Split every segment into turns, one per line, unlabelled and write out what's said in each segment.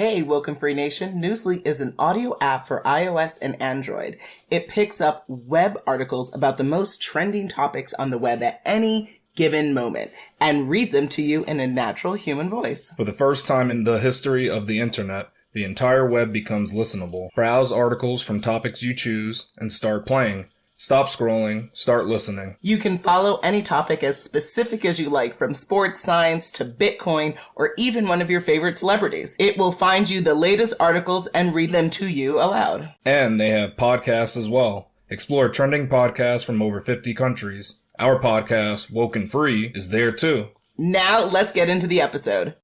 Hey, WokeNFree Nation. Newsly is an audio app for iOS and Android. It picks up web articles about the most trending topics on the web at any given moment and reads them to you in a natural human voice.
For the first time in the history of the internet, the entire web becomes listenable. Browse articles from topics you choose and start playing. Stop scrolling, start listening.
You can follow any topic as specific as you like, from sports, science to Bitcoin, or even one of your favorite celebrities. It will find you the latest articles and read them to you aloud.
And they have podcasts as well. Explore trending podcasts from over 50 countries. Our podcast, WokeNFree, is there too.
Now let's get into the episode.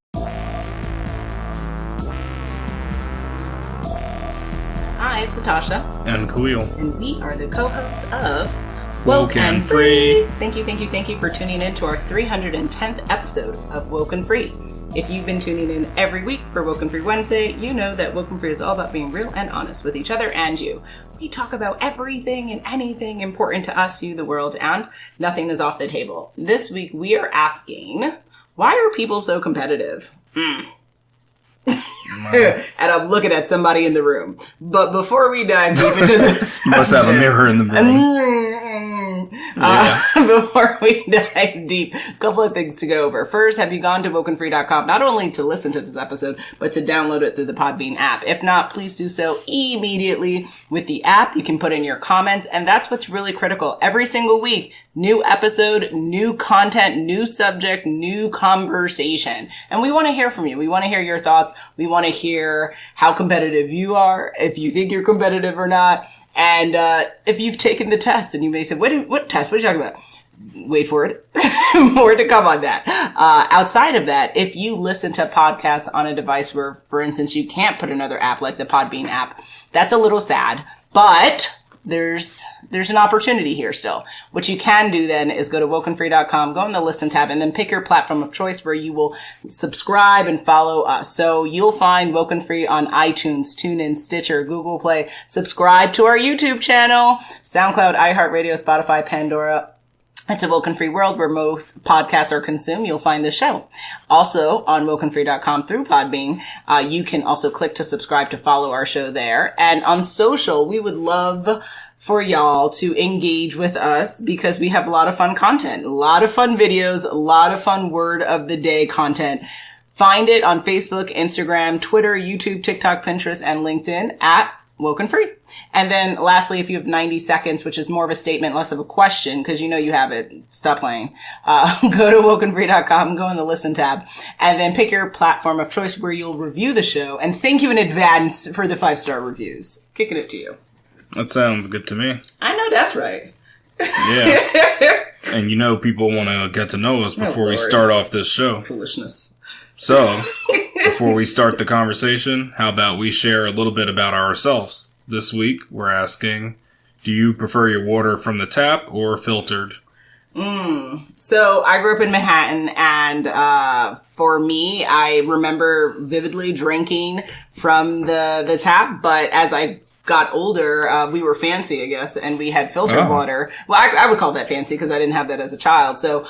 Hi, it's Natasha.
And Khalil.
And we are the co-hosts of
WokeNFree.
Thank you for tuning in to our 310th episode of WokeNFree. If you've been tuning in every week for WokeNFree Wednesday, you know that WokeNFree is all about being real and honest with each other and you. We talk about everything and anything important to us, you, the world, and nothing is off the table. This week we are asking, why are people so competitive? And I'm looking at somebody in the room. But before we dive deep into this
Must have a mirror in the room.
Before we dive deep, a couple of things to go over. First, have you gone to WokeNFree.com not only to listen to this episode, but to download it through the Podbean app? If not, please do so immediately. With the app, you can put in your comments, and that's what's really critical. Every single week, new episode, new content, new subject, new conversation. And we want to hear from you. We want to hear your thoughts. We want to hear how competitive you are, if you think you're competitive or not. And if you've taken the test, and you may say, what test? What are you talking about? Wait for it. More to come on that. Outside of that, if you listen to podcasts on a device where, for instance, you can't put another app like the Podbean app, that's a little sad. But there's an opportunity here still. What you can do then is go to WokeNFree.com, go in the listen tab, and then pick your platform of choice where you will subscribe and follow us. So you'll find WokeNFree on iTunes, TuneIn, Stitcher, Google Play. Subscribe to our YouTube channel, SoundCloud, iHeartRadio, Spotify, Pandora. It's a WokeNFree world where most podcasts are consumed. You'll find the show. Also, on WokeNFree.com through Podbean, you can also click to subscribe to follow our show there. And on social, we would love for y'all to engage with us because we have a lot of fun content, a lot of fun videos, a lot of fun word of the day content. Find it on Facebook, Instagram, Twitter, YouTube, TikTok, Pinterest, and LinkedIn at WokeNFree. And then lastly, if you have 90 seconds, which is more of a statement, less of a question, because you know you have it, stop playing. Go to WokeNFree.com, go in the listen tab, and then pick your platform of choice where you'll review the show. And thank you in advance for the 5-star reviews. Kicking it to you.
That sounds good to me.
I know that's right.
Yeah. And you know people want to get to know us before we start off this show.
Foolishness.
So, before we start the conversation, how about we share a little bit about ourselves? This week, we're asking, do you prefer your water from the tap or filtered?
So, I grew up in Manhattan, and for me, I remember vividly drinking from the tap, but as I got older, we were fancy, I guess, and we had filtered water. Well, I would call that fancy because I didn't have that as a child. So,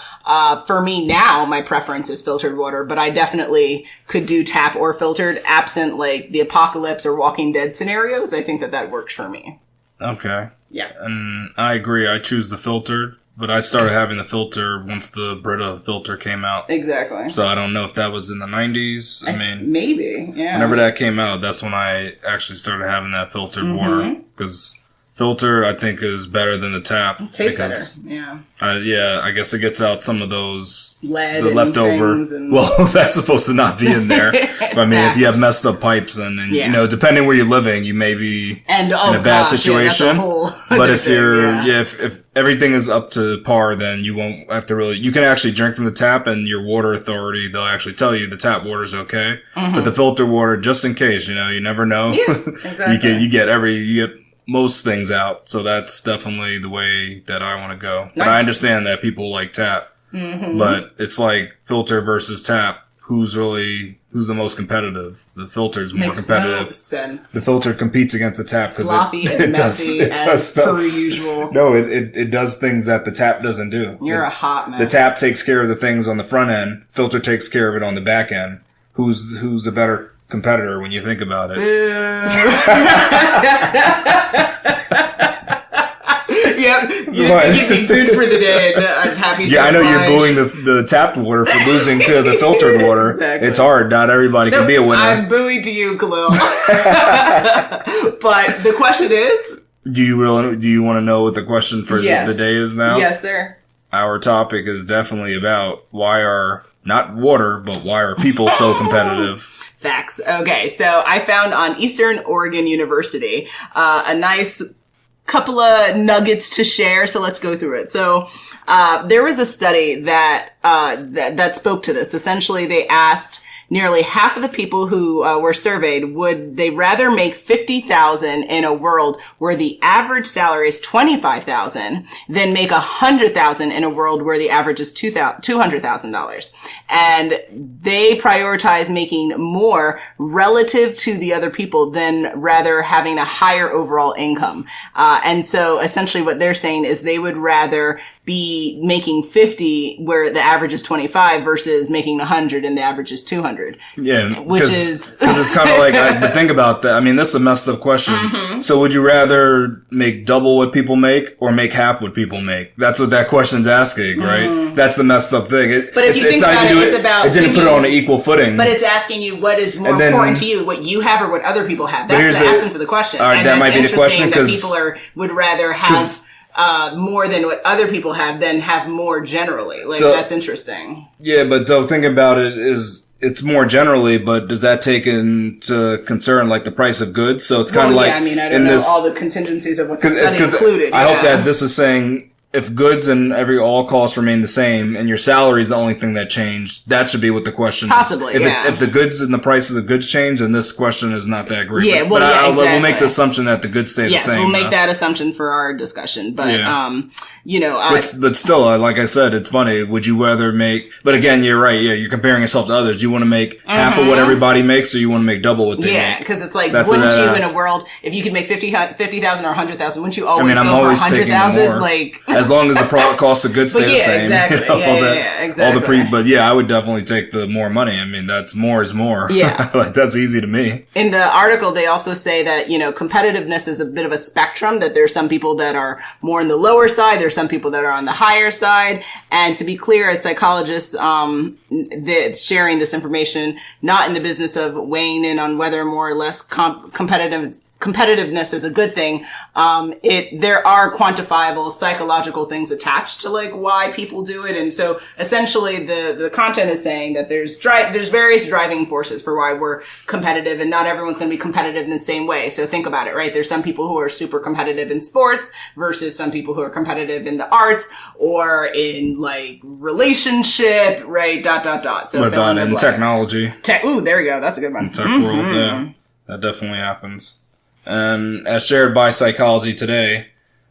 for me now, my preference is filtered water, but I definitely could do tap or filtered absent like the apocalypse or Walking Dead scenarios. I think that works for me.
Okay.
Yeah.
And I agree. I choose the filtered, but I started having the filter once the Brita filter came out.
Exactly.
So I don't know if that was in the 90s. I mean,
maybe, yeah.
Whenever that came out, that's when I actually started having that filtered water. Because filter, I think, is better than the tap.
It tastes better, yeah.
I guess it gets out some of those
lead
the leftover. Well, that's supposed to not be in there. But I mean, if you have messed up pipes, and you know, depending where you're living, you may be in a bad situation. But if you're, if everything is up to par, then you won't have to really. You can actually drink from the tap, and your water authority, they'll actually tell you the tap water's okay. But the filter water, just in case, you know, you never know.
Yeah, exactly.
you get most things out. So that's definitely the way that I want to go. Nice. But I understand that people like tap. But it's like filter versus tap. Who's the most competitive? The filter's more competitive.
Makes no sense.
The filter competes against the tap because
sloppy and messy as per usual.
No, it does things that the tap doesn't do.
You're a hot mess.
The tap takes care of the things on the front end. Filter takes care of it on the back end. Who's a better competitor when you think about it.
Yep, you'd be good for the day, and I'm happy to
I know you're booing the tapped water for losing to the filtered water. Exactly. It's hard. Not everybody can be a winner.
I'm booing to you, Khalil. But the question is...
Do you want to know what the question for the day is now?
Yes, sir.
Our topic is definitely about why are people so competitive?
Facts. Okay, so I found on Eastern Oregon University a nice couple of nuggets to share, so let's go through it. So there was a study that spoke to this. Essentially, they asked nearly half of the people who were surveyed, would they rather make $50,000 in a world where the average salary is $25,000 than make $100,000 in a world where the average is $200,000? And they prioritize making more relative to the other people than rather having a higher overall income. And so essentially what they're saying is they would rather be making 50 where the average is 25 versus making 100 and the average is 200.
Yeah,
which is
because it's kind of like, but think about that. I mean, this is a messed up question. Mm-hmm. So would you rather make double what people make or make half what people make? That's what that question's asking, right? Mm. That's the messed up thing.
But if you think about it, it's about
it didn't put it on an equal footing.
But it's asking you what is more important to you, what you have or what other people have. That's the essence of the question.
All right, that might be the question
because people would rather have more than what other people have than have more generally. Like, that's interesting.
Yeah, but though, think about it it's more generally, but does that take into concern like the price of goods? So it's kind of like,
I mean, I don't know all the contingencies of what the study included.
I hope that this is saying if goods and all costs remain the same and your salary is the only thing that changed, that should be what the question
Possibly,
is.
yeah.
If the goods and the prices of goods change, then this question is not that great.
Yeah,
but
exactly.
We'll make the assumption that the goods stay the same.
Yes, we'll make that assumption for our discussion. But,
but still, like I said, it's funny. Would you rather make, but again, you're right. Yeah, you're comparing yourself to others. You want to make half of what everybody makes or you want to make double what they make?
Yeah, because it's like, wouldn't you in a world, if you could make 50,000 or 100,000, wouldn't you always go for 100,000? Like,
as long as the cost of goods stay the same.
Exactly. Exactly.
But I would definitely take the more money. I mean, that's more is more.
Yeah.
Like, that's easy to me.
In the article, they also say that, competitiveness is a bit of a spectrum, that there's some people that are more on the lower side. There's some people that are on the higher side. And to be clear, as psychologists, sharing this information, not in the business of weighing in on whether more or less competitiveness is a good thing. There are quantifiable psychological things attached to like why people do it. And so essentially the content is saying that there's various driving forces for why we're competitive, and not everyone's going to be competitive in the same way. So think about it, right? There's some people who are super competitive in sports versus some people who are competitive in the arts or in like relationship, right? ... So
what about in technology?
Ooh, there we go. That's a good one.
In the tech world, yeah. That definitely happens. And as shared by Psychology Today,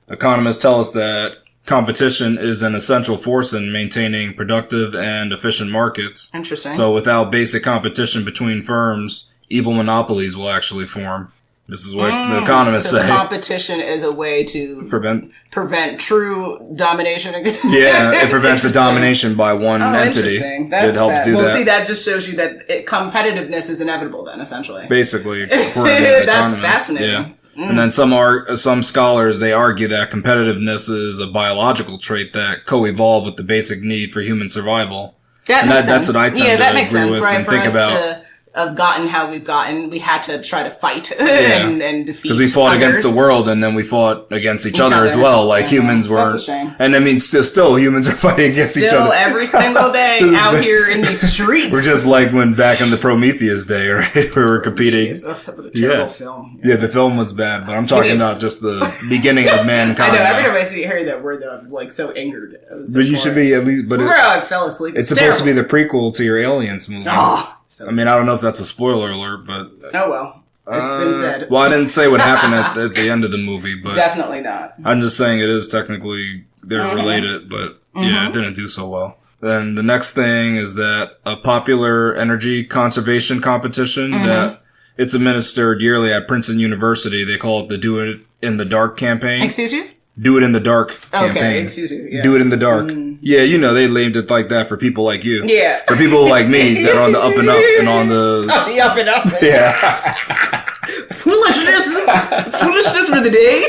economists tell us that competition is an essential force in maintaining productive and efficient markets.
Interesting.
So without basic competition between firms, evil monopolies will actually form. This is what the economists say.
Competition is a way to prevent true domination.
Yeah, it prevents the domination by one entity.
Interesting.
It helps do that.
See, that just shows you that competitiveness is inevitable then, essentially.
Basically, according to the
That's
economists.
fascinating.
Yeah. And then some scholars, they argue that competitiveness is a biological trait that co-evolved with the basic need for human survival.
That makes sense.
That's what I tend to agree with and think about.
Have gotten how we've gotten, we had to try to fight and defeat.
Because we fought against the world, and then we fought against each other as well. Like humans were,
that's a shame.
And I mean, still humans are fighting against each other.
Still every single day out here in these streets.
We're just like when back in the Prometheus day, right? We were competing.
Terrible film.
Yeah, the film was bad, but I'm talking about just the beginning of mankind.
I know. Every time I hear that word, I'm like so angered.
But you should be at least. But
I fell asleep.
It's supposed to be the prequel to your Aliens movie. I mean, I don't know if that's a spoiler alert, but...
Oh, well. It's been said.
Well, I didn't say what happened at the end of the movie, but...
Definitely not.
I'm just saying it is technically... They're related, but yeah, it didn't do so well. Then the next thing is that a popular energy conservation competition that it's administered yearly at Princeton University. They call it the Do It in the Dark campaign.
Excuse you?
Do It in the Dark campaign.
Okay, excuse me. Yeah.
Do It in the Dark. Yeah, they named it like that for people like you.
Yeah.
For people like me that are on the up and up and on the...
On the up and up.
Yeah.
Foolishness for the day.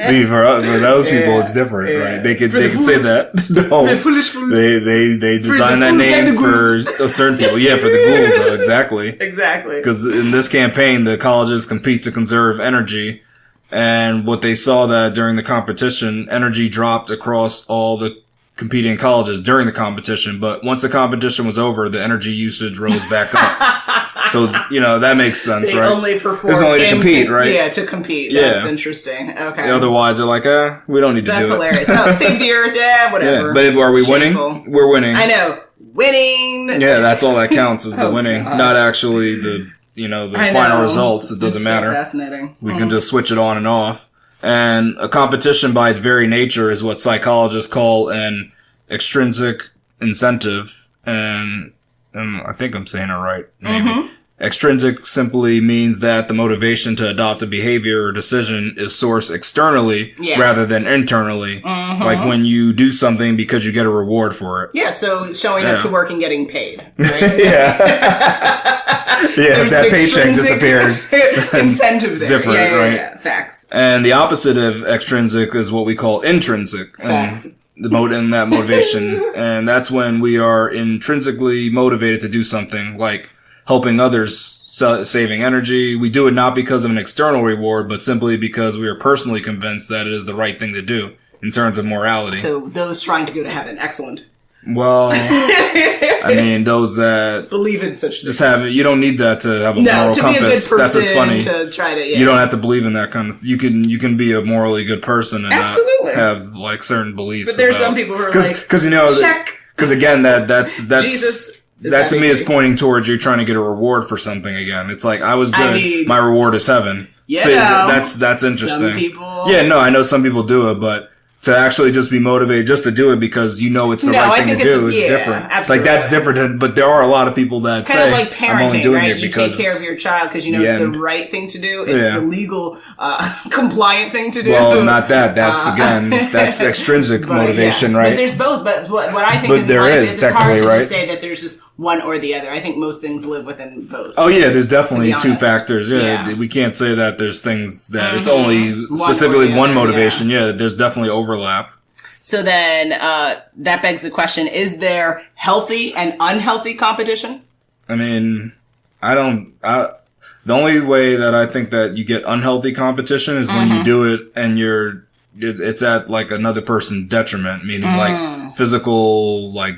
See, for those people, it's different, right? They could say that. No, they designed that name for certain people. Yeah, for the ghouls, exactly.
Exactly.
Because in this campaign, the colleges compete to conserve energy, and what they saw that during the competition, energy dropped across all the competing colleges during the competition. But once the competition was over, the energy usage rose back up. So, that makes sense, right?
They only perform.
It's only to compete, right?
Yeah, to compete. That's interesting. Okay.
Otherwise, they're like, we don't need to do it.
That's hilarious. No, save the earth, whatever.
Yeah, but are we winning? We're winning.
I know. Winning.
Yeah, that's all that counts is the winning, not actually the final results. It doesn't matter.
So fascinating.
We can just switch it on and off. And a competition by its very nature is what psychologists call an extrinsic incentive. And I think I'm saying it right. Maybe. Mm-hmm. Extrinsic simply means that the motivation to adopt a behavior or decision is sourced externally rather than internally. Mm-hmm. Like when you do something because you get a reward for it.
Yeah, so showing up to work and getting paid. Right?
If that paycheck disappears.
Incentive
it's different, right?
Yeah, facts.
And the opposite of extrinsic is what we call intrinsic.
Facts.
And that motivation. And that's when we are intrinsically motivated to do something like helping others, saving energy. We do it not because of an external reward, but simply because we are personally convinced that it is the right thing to do in terms of morality.
So those trying to go to heaven, excellent.
Well, those that
believe in such things.
Just you don't need that to have a moral compass.
Be a good person.
That's what's funny.
To try to,
You don't have to believe in that kind of. You can be a morally good person and not have like certain beliefs.
But there's some people who are check.
Because again, that's
Jesus.
That to me is pointing towards you trying to get a reward for something again. It's like, I was good, my reward is heaven.
Yeah.
So that's interesting.
Some people...
Yeah, no, I know some people do it, but to actually just be motivated just to do it because it's the right thing to do is different.
Absolutely.
Like, that's different, but there are a lot of people that
kind
say,
of like parenting,
I'm only doing
right?
it because...
You take care of your child because it's the right thing to do. It's the legal, compliant thing to do.
Well, not that. That's, that's extrinsic motivation, right?
But there's both. But what I think is it's hard to just say that there's just one or the other. I think most things live within both.
Oh, yeah, there's definitely two factors. Yeah, we can't say that there's things that it's only specifically one motivation. Yeah, there's definitely overlap.
So then that begs the question, is there healthy and unhealthy competition?
The only way that I think that you get unhealthy competition is when you do it and it's at like another person's detriment, meaning like physical, like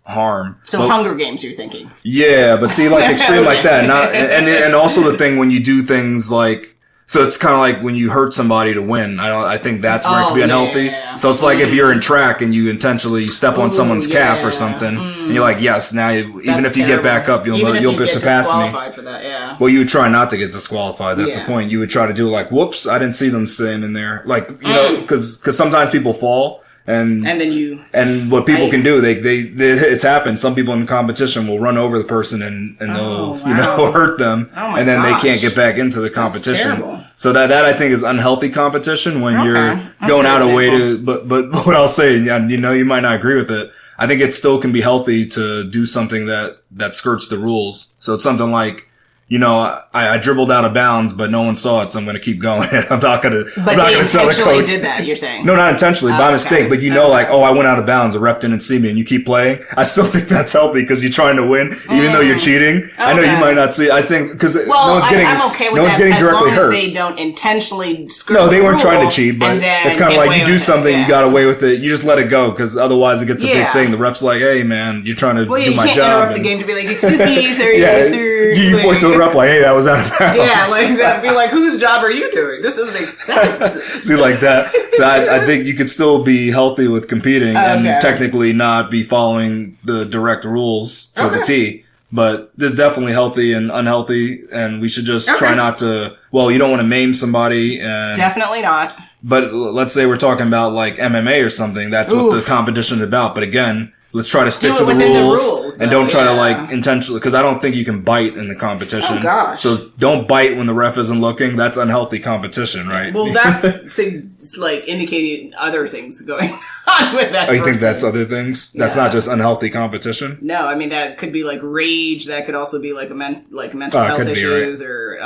harm.
So Hunger Games, you're thinking?
Yeah, but see, like extreme like that, and also the thing when you do things like. So it's kind of like when you hurt somebody to win. I think that's where it can be unhealthy. Yeah. So it's like if you're in track and you intentionally step on someone's calf or something, and you're like, yes, now even if you get back up, you'll surpass me.
For that, yeah.
Well, you would try not to get disqualified. That's the point. You would try to do like, whoops, I didn't see them standing there. Like, because sometimes people fall. And then what people can do, they it's happened. Some people in competition will run over the person and they'll hurt them, and then they can't get back into the competition. So that I think is unhealthy competition when you're going out of way to. But what I'll say, you might not agree with it. I think it still can be healthy to do something that skirts the rules. So it's something like. I dribbled out of bounds, but no one saw it, so I'm going to keep going. I'm not going to tell the coach.
But intentionally did that, you're saying?
No, not intentionally, by mistake. But I went out of bounds, the ref didn't see me, and you keep playing. I still think that's healthy because you're trying to win, even though you're cheating. Okay. I know you might not see. I think because no one's getting directly hurt.
They don't intentionally skirt.
No, they weren't trying to cheat, but it's kind of like you do something, you got away with it. You just let it go because otherwise it gets a big thing. The ref's like, "Hey, man, you're trying to do my job."
You can't interrupt the game to be like, "Excuse me, sir, yes, sir."
You point to the ref like, "Hey, that was out of bounds."
Yeah, like that. Be like, whose job are you doing? This doesn't make sense.
See, like that. So I think you could still be healthy with competing and technically not be following the direct rules to the T. But there's definitely healthy and unhealthy, and we should just try not to. Well, you don't want to maim somebody. And
definitely not.
But let's say we're talking about like MMA or something. That's what the competition is about. But again, let's try to stick to the rules and don't try to like intentionally, because I don't think you can bite in the competition.
Oh gosh.
So don't bite when the ref isn't looking. That's unhealthy competition, right?
Well, that's like indicating other things going on with that.
Oh, you think that's other things? That's not just unhealthy competition?
No, I mean that could be like rage. That could also be like mental health issues, or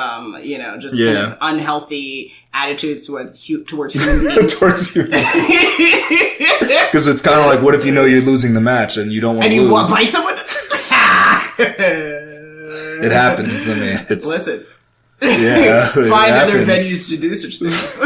just kind of unhealthy attitudes towards human beings. Towards human beings.
Because it's kind of like, what if you know you're losing the match and you don't want to lose?
And you want to bite someone?
It happens. I mean, it's...
Listen.
Yeah.
Find other venues to do such things.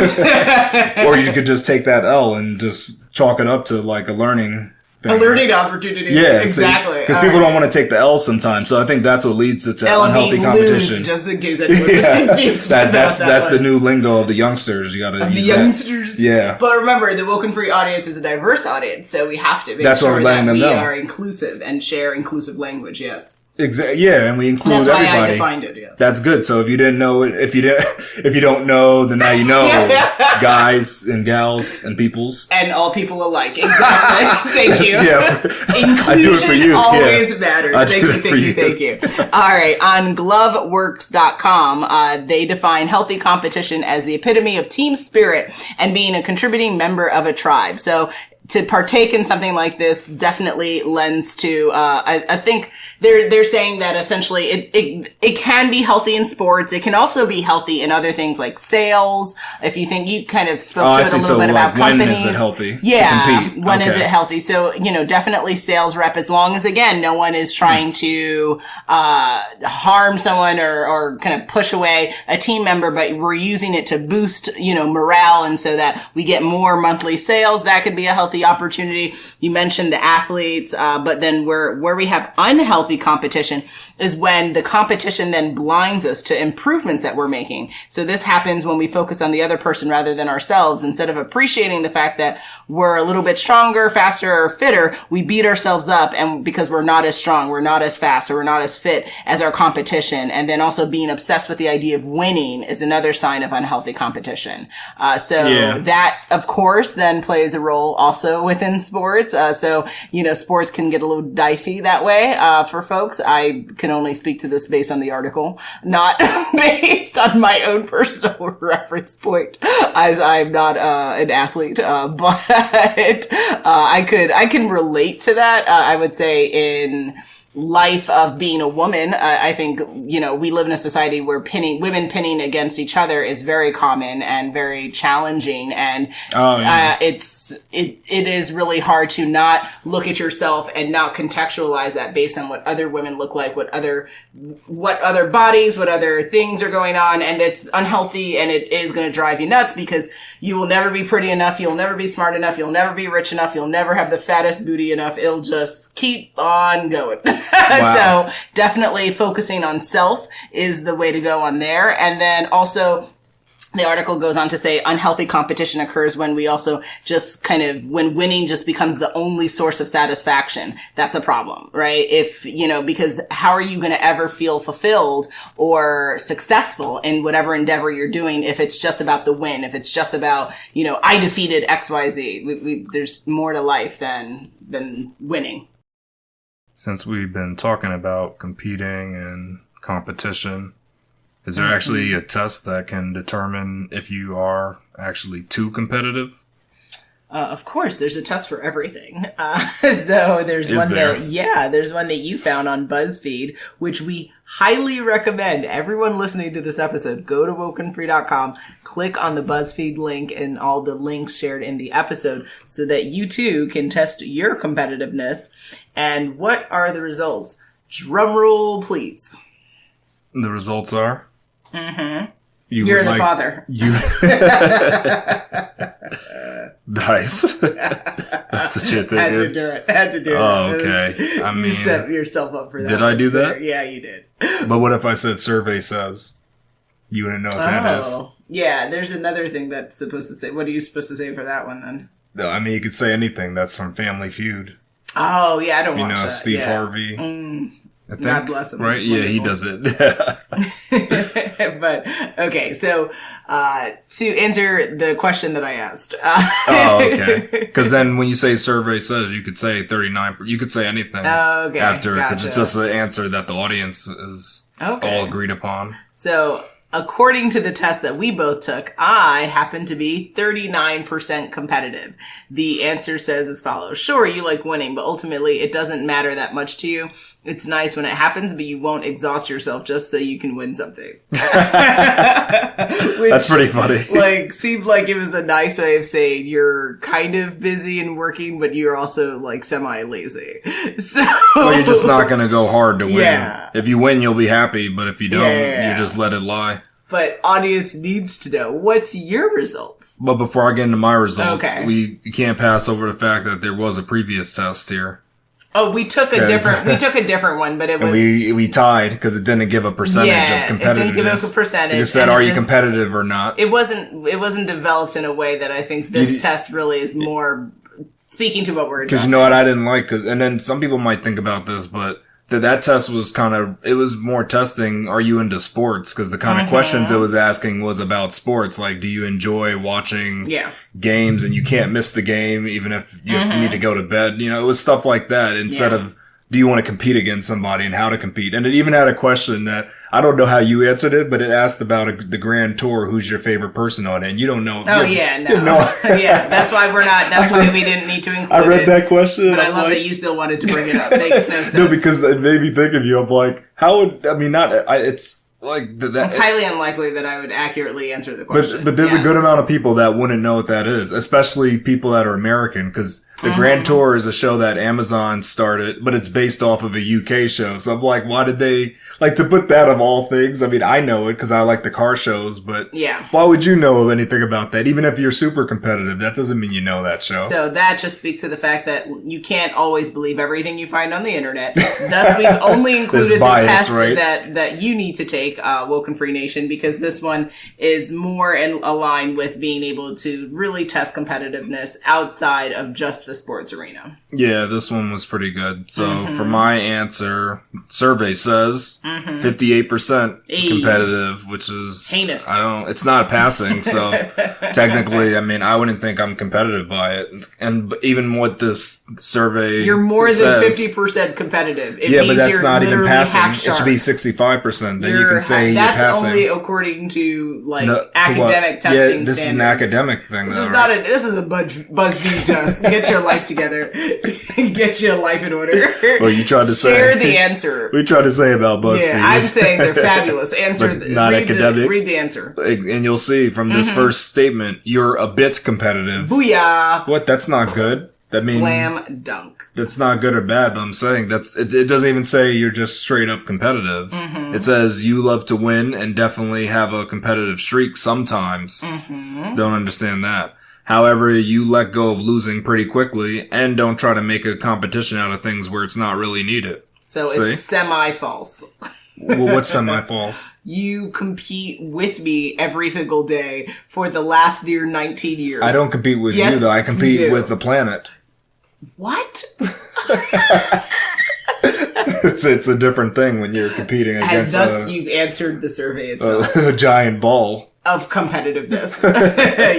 Or you could just take that L and just chalk it up to like a learning thing.
A learning opportunity.
Yeah.
Exactly.
Because people don't want to take the L sometimes. So I think that's what leads to unhealthy competition.
Lose, just in case anyone was confused.
That's the new lingo of the youngsters. You gotta use
youngsters.
Yeah.
But remember, the WokeNFree audience is a diverse audience, so we have to make sure that we are inclusive and share inclusive language, yes.
Exactly. Yeah, and we include everybody.
That's why I defined it. Yes,
that's good. So if you didn't know it, if you don't know, then now you know, guys and gals and peoples and
all people alike. Exactly. Thank you.
Yeah,
inclusion
I do it for you.
Always matters. Thank you. All right. On gloveworks.com, they define healthy competition as the epitome of team spirit and being a contributing member of a tribe. So to partake in something like this definitely lends to, I think they're saying that essentially it can be healthy in sports. It can also be healthy in other things like sales. If you think you kind of spoke to it a little bit about companies.
When is it healthy?
Yeah. To compete? When is it healthy? So, definitely sales rep, as long as again, no one is trying to, harm someone or kind of push away a team member, but we're using it to boost, morale. And so that we get more monthly sales. That could be a healthy opportunity. You mentioned the athletes, but then where we have unhealthy competition is when the competition then blinds us to improvements that we're making. So this happens when we focus on the other person rather than ourselves. Instead of appreciating the fact that we're a little bit stronger, faster, or fitter, we beat ourselves up, and because we're not as strong, we're not as fast, or we're not as fit as our competition. And then also being obsessed with the idea of winning is another sign of unhealthy competition. That, of course, then plays a role also within sports. Sports can get a little dicey that way, for folks. I can only speak to this based on the article, not based on my own personal reference point, as I'm not, an athlete, but, I can relate to that. I would say in life of being a woman, I think, we live in a society where women pinning against each other is very common and very challenging. And, it is really hard to not look at yourself and not contextualize that based on what other women look like, what other bodies, what other things are going on. And it's unhealthy, and it is going to drive you nuts because you will never be pretty enough. You'll never be smart enough. You'll never be rich enough. You'll never have the fattest booty enough. It'll just keep on going. Wow. So definitely focusing on self is the way to go on there. And then also, the article goes on to say unhealthy competition occurs when we also just when winning just becomes the only source of satisfaction. That's a problem, right? Because how are you going to ever feel fulfilled or successful in whatever endeavor you're doing if it's just about the win, if it's just about, I defeated XYZ. There's more to life than winning.
Since we've been talking about competing and competition, is there actually a test that can determine if you are actually too competitive?
Of course, there's a test for everything. So there's one that you found on BuzzFeed, which we highly recommend everyone listening to this episode. Go to WokeNFree.com, click on the BuzzFeed link and all the links shared in the episode so that you too can test your competitiveness. And what are the results? Drum roll, please.
The results are?
Mm-hmm. You're the father.
Nice. That's what you think.
Had to do it.
Oh, okay.
You set yourself up for that.
Did I do that?
Yeah, you did.
But what if I said survey says? You wouldn't know what that is.
Yeah, there's another thing that's supposed to say. What are you supposed to say for that one then?
No, I mean, you could say anything. That's from Family Feud.
Oh, yeah, I don't watch that.
Steve Harvey.
I think, God bless him.
Right? Yeah, he does it.
But, okay, so, to answer the question that I asked.
Okay. Because then when you say survey says, you could say 39, you could say anything after, because it's just the answer that the audience is all agreed upon.
So, according to the test that we both took, I happen to be 39% competitive. The answer says as follows. Sure, you like winning, but ultimately it doesn't matter that much to you. It's nice when it happens, but you won't exhaust yourself just so you can win something.
That's pretty funny.
Like, seemed like it was a nice way of saying you're kind of busy and working, but you're also like semi-lazy. So,
well, you're just not going to go hard to win.
Yeah.
If you win, you'll be happy, but if you don't, you just let it lie.
But audience needs to know, what's your results?
But before I get into my results, we can't pass over the fact that there was a previous test here.
Oh, we took a different one, but it was...
We tied because it didn't give a percentage of competitiveness. It didn't give us a percentage. It just said, are you competitive or not?
It wasn't developed in a way that I think this test really is more speaking to what we're addressing.
Because you know what I didn't like? And then some people might think about this, but that test was it was more testing, are you into sports? Because the kind of questions it was asking was about sports. Like, do you enjoy watching games and you can't miss the game even if you need to go to bed? You know, it was stuff like that instead of, do you want to compete against somebody and how to compete? And it even had a question that, I don't know how you answered it, but it asked about the Grand Tour, who's your favorite person on it, and you don't know.
Yeah, that's why that's why we didn't need to include it.
I read that question.
But I love that you still wanted to bring it up. Makes no sense.
No, because it made me think of you. I'm like, it's like
it's highly unlikely that I would accurately answer the question.
But there's a good amount of people that wouldn't know what that is, especially people that are American, because the Grand Tour is a show that Amazon started, but it's based off of a UK show. So I'm like, why did they to put that of all things? I mean, I know it because I like the car shows, but why would you know anything about that? Even if you're super competitive, that doesn't mean you know that show.
So that just speaks to the fact that you can't always believe everything you find on the internet. Thus, we've only included the test that you need to take, WokeNFree Nation, because this one is more in aligned with being able to really test competitiveness outside of just the sports arena.
Yeah, this one was pretty good. So for my answer, survey says 58% competitive, which is
heinous.
It's not passing. So technically, I mean, I wouldn't think I'm competitive by it. And even what this survey
you're more than 50% competitive. It means
but that's not even passing.
It
should be 65%. Then you can say you're passing.
That's only according to academic testing
this
standards.
is an academic thing.
This is a BuzzFeed test. Get your life together. Get your life in order.
Well, you tried to
share the answer.
We tried to say about BuzzFeed.
Yeah, I'm saying they're fabulous. Answer
not academic.
Read the answer.
And you'll see from this first statement, you're a bit competitive.
Booyah!
What? That's not good. That means
slam dunk.
That's not good or bad, but I'm saying it doesn't even say you're just straight up competitive. It says you love to win and definitely have a competitive streak sometimes. Don't understand that. However, you let go of losing pretty quickly and don't try to make a competition out of things where it's not really needed.
So it's semi-false.
Well, what's semi-false?
You compete with me every single day for the last near 19 years.
I don't compete with you, though. I compete with the planet.
What?
It's a different thing when you're competing against...
And thus, you've answered the survey itself.
A giant ball.
Of competitiveness.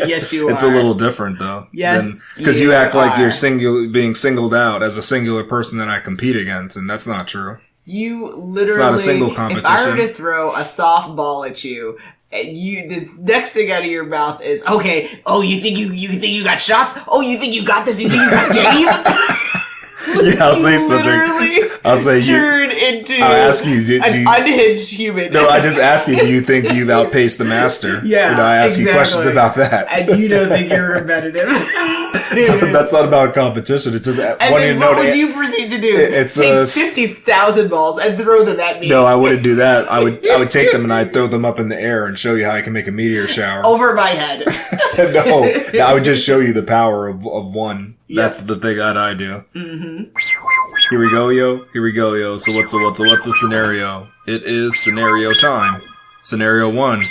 Yes, you are.
It's a little different, though.
Yes,
because you act like you're being singled out as a singular person that I compete against, and that's not true.
You literally... It's
not a single competition.
If I were to throw a softball at you... the next thing out of your mouth is, okay, oh, you think you got shots? Oh, you think you got this? You think you got game?
Yeah, I'll say something. I'll say
turn into
I'll ask you,
an unhinged human.
No, I just ask you, do you think you've outpaced the master?
Yeah,
I ask you questions about that.
And you don't think you're competitive.
That's not about competition. It's just
and then what would you proceed to do? Take 50,000 balls and throw them at me.
No, I wouldn't do that. I would take them and I'd throw them up in the air and show you how I can make a meteor shower.
Over my head.
No, I would just show you the power of one. Yep. That's the thing that I do. Here we go, yo. So what's the scenario? It is scenario time. Scenario 1.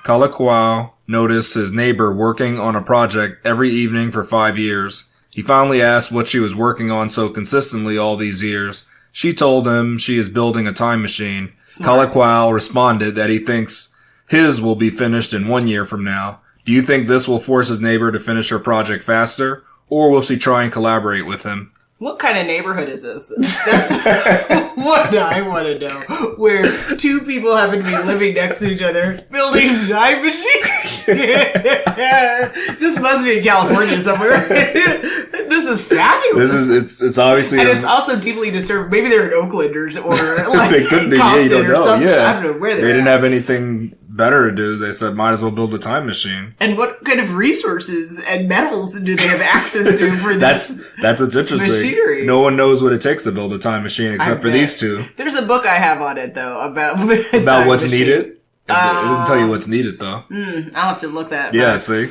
Kalakwao noticed his neighbor working on a project every evening for 5 years. He finally asked what she was working on so consistently all these years. She told him she is building a time machine.
Smart.
Kalaqual responded that he thinks his will be finished in 1 year from now. Do you think this will force his neighbor to finish her project faster, or will she try and collaborate with him?
What kind of neighborhood is this? That's what I want to know. Where two people happen to be living next to each other, building time machines. This must be in California somewhere. This is fabulous.
It's obviously,
and it's also deeply disturbing. Maybe they're in Oakland or like
they couldn't be.
Compton
you don't
or
know.
something.
Yeah,
I don't know where
they didn't have anything better to do. They said, might as well build a time machine.
And what kind of resources and metals do they have access to for this?
That's what's interesting.
Machinery.
No one knows what it takes to build a time machine except for these two.
There's a book I have on it though about
what's needed. It doesn't tell you what's needed though.
I'll have to look that up.
Yeah, see.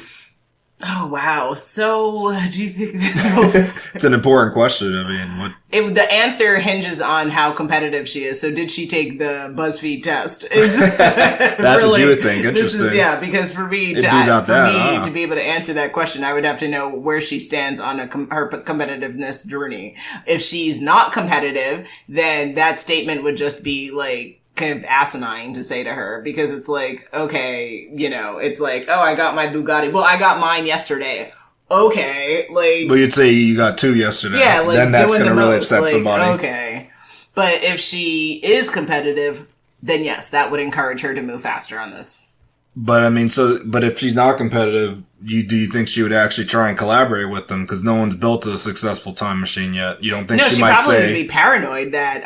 Oh wow! So, do you think this will?
It's an important question. I mean, what?
If the answer hinges on how competitive she is, so did she take the BuzzFeed test? That's
really, what you would think. Interesting.
Because for me, to be able to answer that question, I would have to know where she stands on her competitiveness journey. If she's not competitive, then that statement would just be like kind of asinine to say to her, because it's like, okay, it's like, oh, I got my Bugatti. Well, I got mine yesterday. Okay, like...
Well, you'd say you got two yesterday.
Yeah, like,
then that's going to really upset somebody.
Okay. But if she is competitive, then yes, that would encourage her to move faster on this.
But I mean, but if she's not competitive, do you think she would actually try and collaborate with them? Because no one's built a successful time machine yet. You don't think she might say...
No, she probably would be paranoid that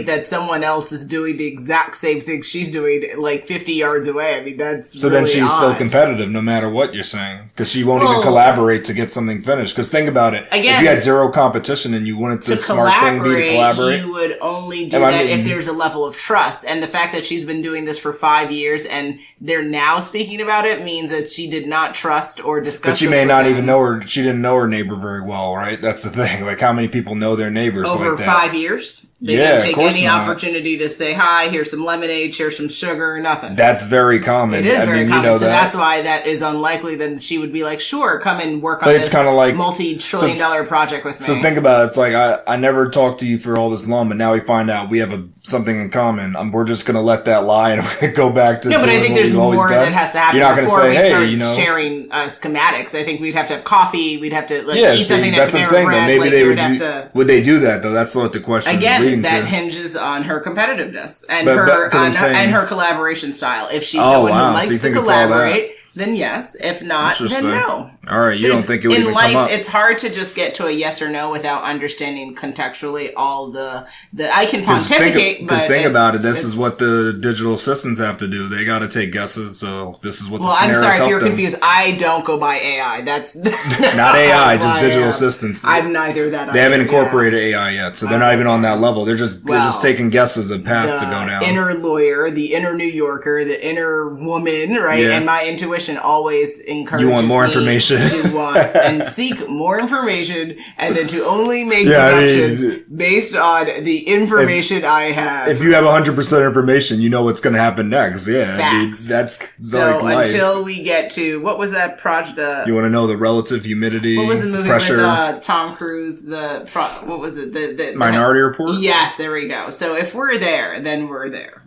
that someone else is doing the exact same thing she's doing, like 50 yards away. I mean, that's
so
really
then she's
odd.
Still competitive no matter what you're saying, because she won't even collaborate to get something finished. Because think about it, again, if you had zero competition and you wanted the smart thing be to collaborate,
you would only do that if there's a level of trust. And the fact that she's been doing this for 5 years and they're now speaking about it means that she did not trust or discuss.
But she may not even know her. She didn't know her neighbor very well, right? That's the thing. Like, how many people know their neighbors
over
like that?
5 years? They didn't take any opportunity to say, hi, here's some lemonade, here's some sugar, nothing.
That's very common.
It is very common. So that's why that is unlikely that she would be like, sure, come and work on this like, multi-trillion-dollar project with me.
So think about it. It's like, I never talked to you for all this long, but now we find out we have something in common. We're just going to let that lie and go back to...
No, but I think there's more that has to happen before we start sharing schematics. I think we'd have to have coffee. We'd have to eat something that would bread.
Maybe they would they do that, though? That's what the question is leading to.
That hinges on her competitiveness and her collaboration style. If she's someone who likes to collaborate, then yes. If not, then no.
All right, you don't think it would even come up? In life,
it's hard to just get to a yes or no without understanding contextually all the I can pontificate,
because think about it. This is what the digital assistants have to do. They got to take guesses. So this is what the scenarios help them.
I'm sorry if you're confused. I don't go by AI. That's
not AI, just digital assistants.
I'm neither that.
They haven't incorporated AI yet, so they're not even on that level. They're just taking guesses of path to go down.
Inner lawyer, the inner New Yorker, the inner woman, right? Yeah. And my intuition always encourages
you want more information.
To want and seek more information, and then to only make predictions based on the information I have.
If you have 100% information, you know what's going to happen next. Yeah,
facts.
That's
so
life.
Until we get to what was that project?
You want to know the relative humidity?
What was the movie
pressure?
With Tom Cruise? What was it? The
Minority Report.
Yes, there we go. So if we're there, then we're there.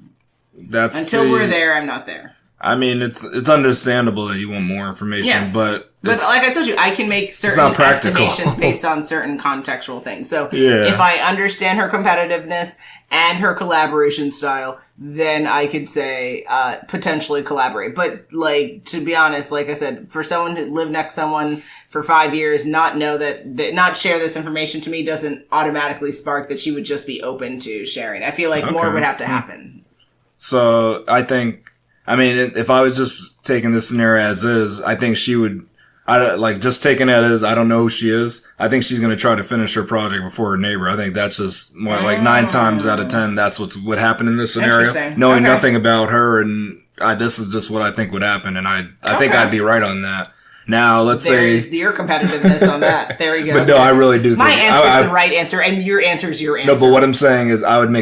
Until we're there, I'm not there.
I mean, it's understandable that you want more information, but
like I told you, I can make certain estimations based on certain contextual things. So if I understand her competitiveness and her collaboration style, then I could say potentially collaborate. But to be honest, like I said, for someone to live next to someone for 5 years, not share this information to me doesn't automatically spark that she would just be open to sharing. I feel like more would have to happen.
So I think. I mean, if I was just taking this scenario as is, I think she would, just taking it as, I don't know who she is. I think she's going to try to finish her project before her neighbor. I think that's just more 9 times out of 10, that's what would happen in this scenario. Knowing nothing about her, and this is just what I think would happen, and I think I'd be right on that. Now, let's
There's your competitiveness on that. There we go.
But no, I really do think
my answer is the right answer, and your answer is your answer.
No, but what I'm saying is I'd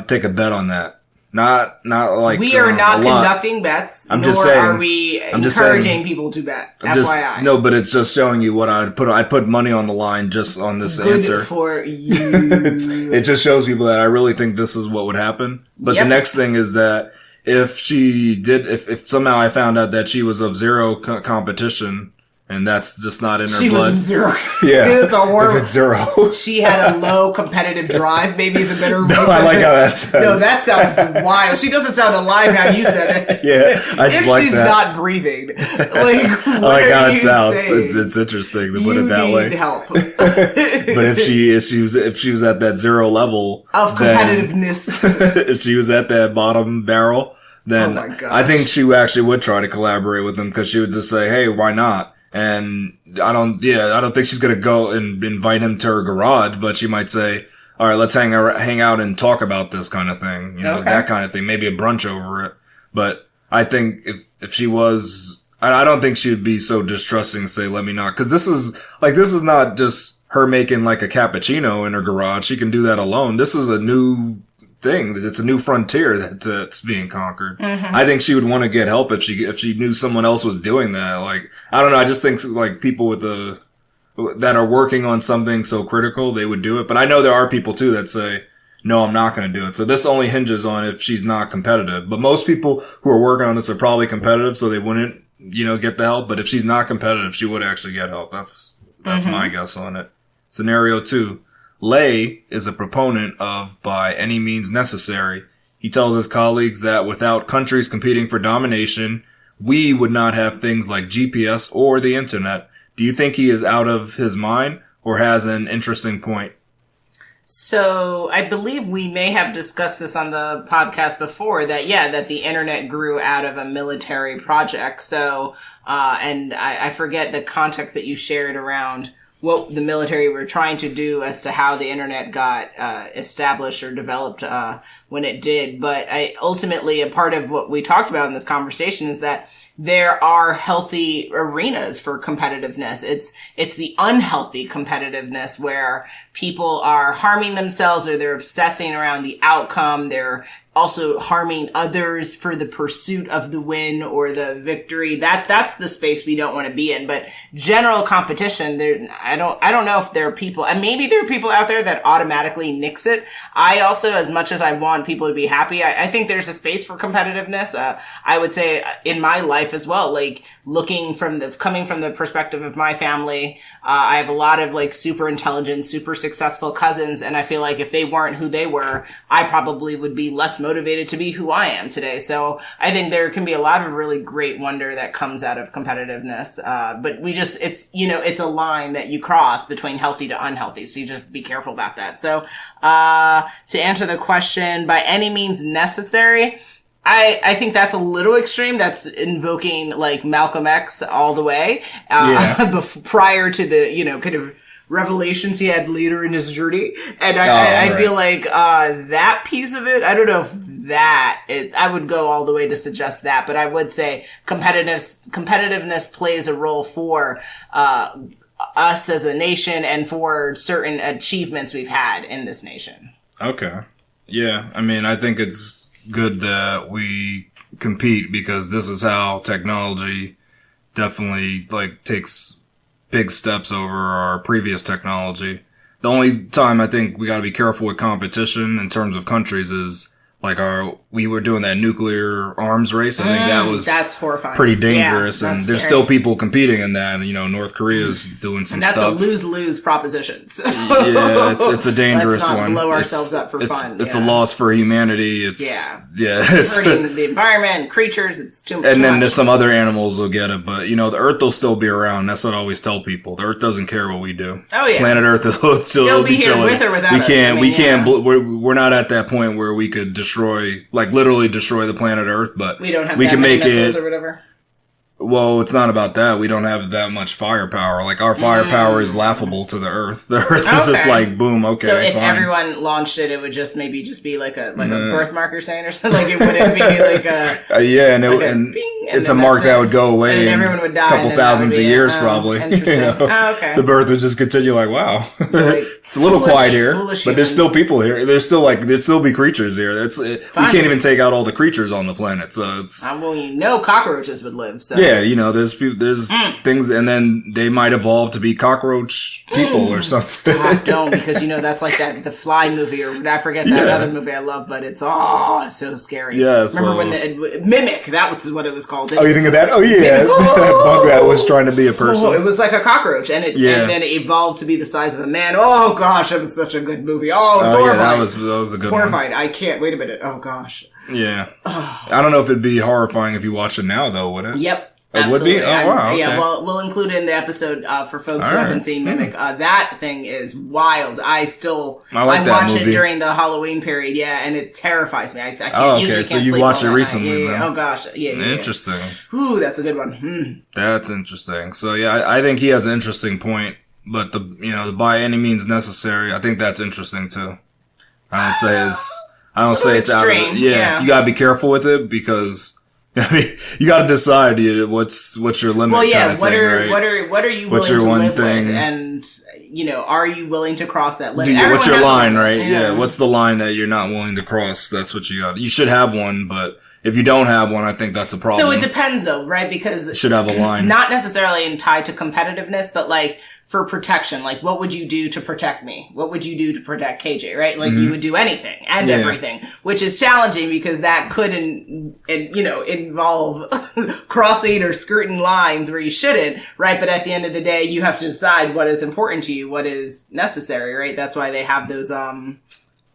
take a bet on that. Not like
we are not conducting bets.
I'm just saying.
Are we encouraging people to bet? FYI.
No, but it's just showing you what I'd put. I put money on the line just on this answer.
Good for you.
It just shows people that I really think this is what would happen. But the next thing is that if somehow I found out that she was of zero competition. And that's just not in her blood.
She was zero.
Yeah.
It's a horrible.
If it's zero.
She had a low competitive drive. Maybe is a better
No, I like how that sounds.
No, that sounds wild. She doesn't sound alive how you said it.
Yeah, I just like that. If
she's not breathing. Like,
I like how it sounds. It's interesting to put it that way.
You need help.
But if she was at that zero level
of competitiveness,
if she was at that bottom barrel, then I think she actually would try to collaborate with him because she would just say, "Hey, why not?" And I don't think she's gonna go and invite him to her garage, but she might say, "All right, let's hang out and talk about this kind of thing, that kind of thing. Maybe a brunch over it." But I think if she was, I don't think she would be so distrusting and say, "Let me not," because this is not just her making like a cappuccino in her garage. She can do that alone. This is a new thing. It's a new frontier that's being conquered. Mm-hmm. I think she would want to get help if she knew someone else was doing that. Like, I don't know. I just think like people that are working on something so critical, they would do it. But I know there are people too that say, no, I'm not going to do it. So this only hinges on if she's not competitive. But most people who are working on this are probably competitive, so they wouldn't, get the help. But if she's not competitive, she would actually get help. That's my guess on it. Scenario 2. Lay is a proponent of by any means necessary. He tells his colleagues that without countries competing for domination, we would not have things like GPS or the internet. Do you think he is out of his mind or has an interesting point?
So I believe we may have discussed this on the podcast before that the internet grew out of a military project. So, and I forget the context that you shared around what the military were trying to do as to how the internet got established or developed when it did. But ultimately, a part of what we talked about in this conversation is that there are healthy arenas for competitiveness. It's the unhealthy competitiveness where people are harming themselves or they're obsessing around the outcome. They're also harming others for the pursuit of the win or the victory. That's the space we don't want to be in. But general competition, I don't know if there are people, and maybe there are people out there that automatically nix it. I also, as much as I want people to be happy, I think there's a space for competitiveness. I would say in my life as well, like coming from the perspective of my family, I have a lot of like super intelligent, super successful cousins. And I feel like if they weren't who they were, I probably would be less motivated to be who I am today. So I think there can be a lot of really great wonder that comes out of competitiveness. But it's a line that you cross between healthy to unhealthy. So you just be careful about that. So, to answer the question, by any means necessary, I think that's a little extreme. That's invoking like Malcolm X all the way, prior to the, kind of revelations he had later in his journey. And I feel like, that piece of it, I don't know if I would go all the way to suggest that, but I would say competitiveness plays a role for, us as a nation and for certain achievements we've had in this nation.
Okay. Yeah. I mean, I think it's good that we compete because this is how technology definitely like takes big steps over our previous technology. The only time I think we got to be careful with competition in terms of countries is like we were doing that nuclear arms race. I think that's horrifying. Pretty dangerous, and there's still people competing in that. North Korea is doing some stuff.
And that's a lose-lose proposition. So.
Yeah, it's a dangerous
Let's not
one.
Blow ourselves up for fun.
It's a loss for humanity. It's
hurting the environment, creatures. It's too much.
And then there's some other animals will get it, but the Earth will still be around. That's what I always tell people. The Earth doesn't care what we do.
Oh yeah,
planet Earth will still be
here
chilling.
With or without us.
We're not at that point where we could literally destroy the planet Earth, but
we don't have
we can make it
or whatever.
Well, it's not about that. We don't have that much firepower. Like our firepower is laughable to the Earth. The Earth is just like boom. Okay,
so if
fine.
Everyone launched it, it would just be like a birthmark you're saying or something. Like it wouldn't be like a
and it's a mark that would go away
and everyone would die.
A couple thousands of years, probably.
Okay.
The birth would just continue like, wow. It's a little quiet here, but there's still people here. There'd still be creatures here. We can't even take out all the creatures on the planet, so it's...
well, cockroaches would live, so...
Yeah, there's things, and then they might evolve to be cockroach people or something.
God, don't, because that's like the Fly movie, or I forget that other movie I love, but it's so scary.
Yeah,
remember when the Mimic, that was what it was called.
You think of that? Oh yeah, that bug that was trying to be a person.
It was like a cockroach, and then it evolved to be the size of a man. Oh gosh, that was such a good movie. Oh, it's horrifying.
Yeah, that was a good one.
Horrifying. I can't. Wait a minute. Oh gosh.
Yeah. I don't know if it'd be horrifying if you watch it now, though, would it?
Yep.
It would be? Oh, wow. Okay.
Yeah, well, we'll include it in the episode for folks who haven't seen Mimic. That thing is wild. I watch it during the Halloween period, and it terrifies me. I usually can't sleep.
So you watched it recently,
yeah. Oh, gosh. Yeah.
Interesting.
Ooh, that's a good one.
That's interesting. So, yeah, I think he has an interesting point, but the by any means necessary, I think that's interesting, too. I don't say it's out of it. Yeah, you gotta be careful with it, because... I mean, you got to decide what's your limit.
Well, yeah.
Kind of
what
thing,
are you willing to live with, and are you willing to cross that limit?
What's your line, right? Yeah. What's the line that you're not willing to cross? That's what you got. You should have one, but if you don't have one, I think that's a problem.
So it depends, though, right? Because
it should have a line,
not necessarily tied to competitiveness, but like for protection. Like, what would you do to protect me? What would you do to protect KJ? Right? Like, you would do anything and everything, which is challenging because that could, involve crossing or skirting lines where you shouldn't, right? But at the end of the day, you have to decide what is important to you, what is necessary, right? That's why they have those,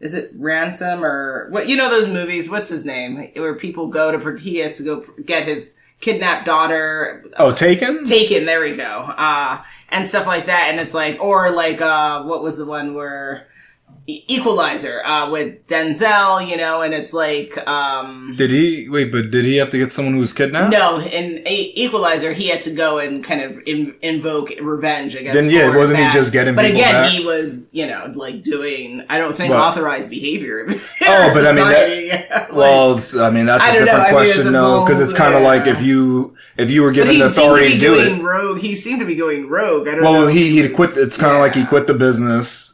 is it Ransom or what? Those movies, what's his name? Where people he has to go get his kidnapped daughter.
Oh, Taken?
Taken, there we go. And stuff like that. And it's like, or like, what was the one where Equalizer, with Denzel, and it's like,
Did he have to get someone who was kidnapped?
No, in Equalizer, he had to go and kind of invoke revenge, I guess.
Then, wasn't he just getting people back?
He was, doing, I don't think, authorized behavior.
But I mean, that's a different question, though, because it's kind of like if you were given the authority to do it.
He seemed to be going rogue. I don't
know. Well, he quit. It's kind of like he quit the business.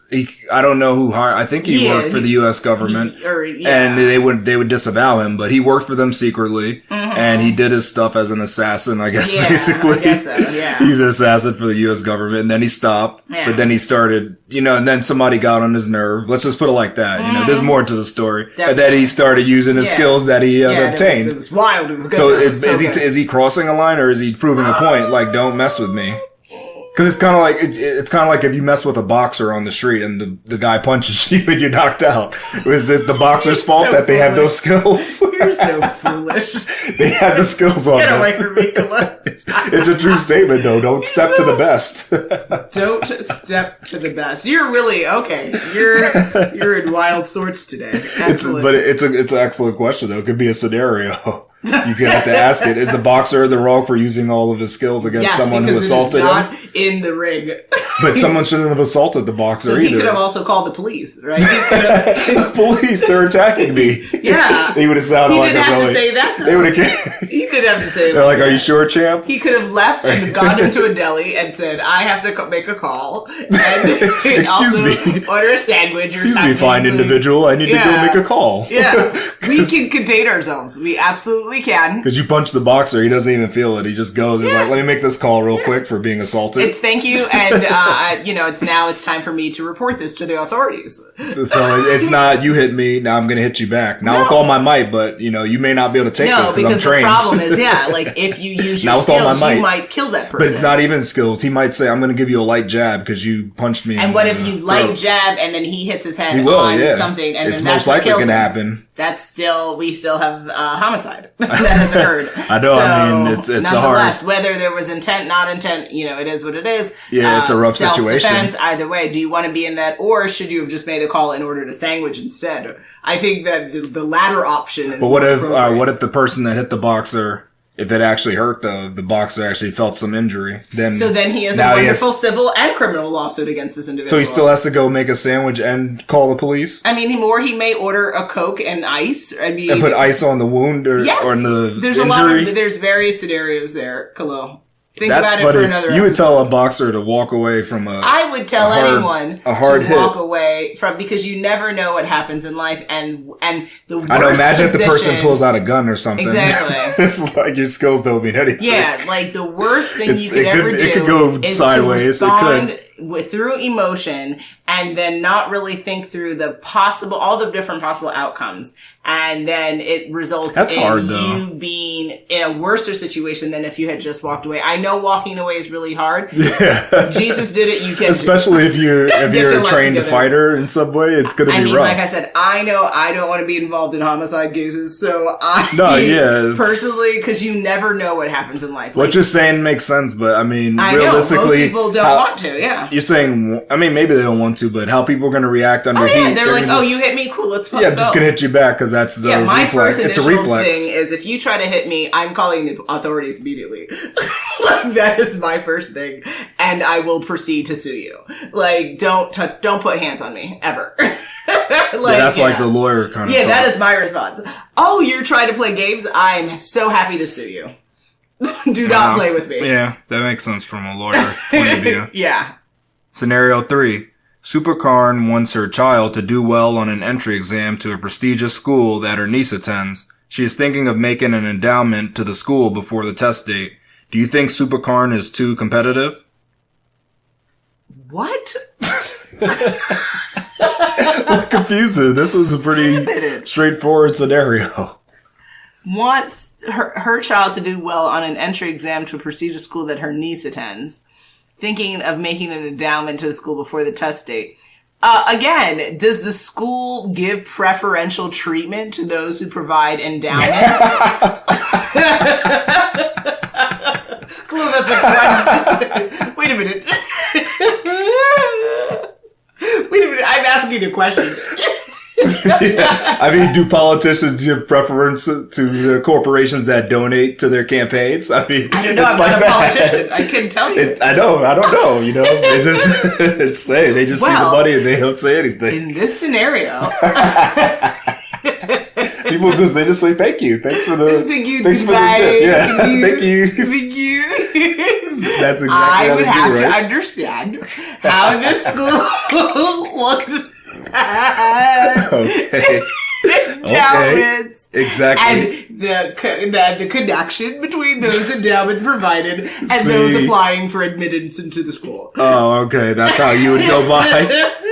I don't know who hired. I think he worked for the U.S. government, and they would disavow him. But he worked for them secretly, and he did his stuff as an assassin. I guess basically,
I guess so, yeah.
He's an assassin for the U.S. government. And then he stopped, but then he started, and then somebody got on his nerve. Let's just put it like that. There's more to the story. Definitely. And then he started using the skills that he obtained.
It was wild. It was good.
So is he crossing a line, or is he proving a point? Like, don't mess with me. Because it's kind of like if you mess with a boxer on the street and the guy punches you and you're knocked out. Is it the boxer's fault that they have those skills?
You're so foolish.
They had the skills on them.
Get away from me, Colette.
It's a true statement, though. Don't step to the best.
Don't step to the best. You're really okay. You're in wild sorts today. Excellent.
It's an excellent question, though. It could be a scenario. You could have to ask it. Is the boxer the wrong for using all of his skills against someone who assaulted him?
Not in the ring.
But someone shouldn't have assaulted the boxer either.
So he could have also called the police, right?
The police, they're attacking me.
Yeah.
He would have sounded like a really...
He didn't have to say that, though.
They would have...
He could have to say that.
They're like, are you sure, champ?
He could have left and gone into a deli and said, I have to make a call. And
Excuse me.
Order a sandwich or something.
Excuse me, fine individual. I need to go make a call.
Yeah. We can contain ourselves. We absolutely can.
Because you punch the boxer, he doesn't even feel it. He just goes, he's like, let me make this call real quick for being assaulted.
It's thank you, and, it's time for me to report this to the authorities.
So it's not, you hit me, now I'm going to hit you back. Not with all my might, but, you may not be able to take this because I'm trained.
No, because the problem is, like, if you use your skills, you might kill that person.
But it's not even skills. He might say, I'm going to give you a light jab because you punched me.
And what if you light jab and then he hits his head on something and
it's
then that's
most likely
going
to happen.
We still have homicide that has occurred.
I know. So, it's a hard.
Whether there was intent, not intent, it is what it is.
Yeah, it's a rough situation.
Self-defense, either way. Do you want to be in that, or should you have just made a call in order to sandwich instead? I think that the latter option is.
But what if the person that hit the boxer if it actually hurt the boxer actually felt some injury, then
he has a wonderful civil and criminal lawsuit against this individual.
So he still has to go make a sandwich and call the police?
I mean, or he may order a Coke and ice. I mean,
and put ice on the wound or on the injury?
There's various scenarios there, Khalil. Think about it for another
You would tell a boxer to walk away from
I would tell anyone
a hard
to
hit.
walk away from, because you never know what happens in life, and the worst
I know, imagine if the person pulls out a gun or something.
Exactly.
It's like your skills don't mean anything.
Yeah, like the worst thing you could ever do
it could go
is
sideways.
To respond through emotion and then not really think through all the different possible outcomes. And then it results in you being in a worse situation than if you had just walked away. I know walking away is really hard. Yeah. Jesus did it. You can
Especially if you're a trained fighter in some way, it's going to be rough.
Like I said, I know I don't want to be involved in homicide cases. So personally, because you never know what happens in life.
What you're saying makes sense, but I mean, realistically,
most people don't want to. Yeah.
You're saying, I mean, maybe they don't want to, but how people are going to react under heat?
They're like, you hit me, cool, let's go.
Yeah, I'm just going to hit you back because that's the reflex.
My first
it's
initial
a reflex.
thing is if you try to hit me, I'm calling the authorities immediately. Like, that is my first thing, and I will proceed to sue you. Like, don't put hands on me ever.
That's like the lawyer kind of.
Yeah, that is my response. Oh, you're trying to play games? I'm so happy to sue you. Do not play with me.
Yeah, that makes sense from a lawyer point of view.
Yeah.
Scenario 3. Supercarn wants her child to do well on an entry exam to a prestigious school that her niece attends. She is thinking of making an endowment to the school before the test date. Do you think Supercarn is too competitive?
What?
What confused her? This was a pretty straightforward scenario.
Wants her child to do well on an entry exam to a prestigious school that her niece attends. Thinking of making an endowment to the school before the test date. Again, does the school give preferential treatment to those who provide endowments? Clue, that's a question. Wait a minute. I'm asking a question.
Yeah. I mean, do politicians give preference to the corporations that donate to their campaigns? I mean,
I don't know. I'm not a politician. I couldn't tell you.
I don't know. You know, they just say see the money and they don't say anything.
In this scenario,
people they just say thanks for the tip. Yeah, thank you. That's exactly.
I would have to understand how this school looks.
Okay.
Endowments.
Okay. Exactly.
And the connection between those endowments provided and those applying for admittance into the school.
Oh, okay. That's how you would go by that.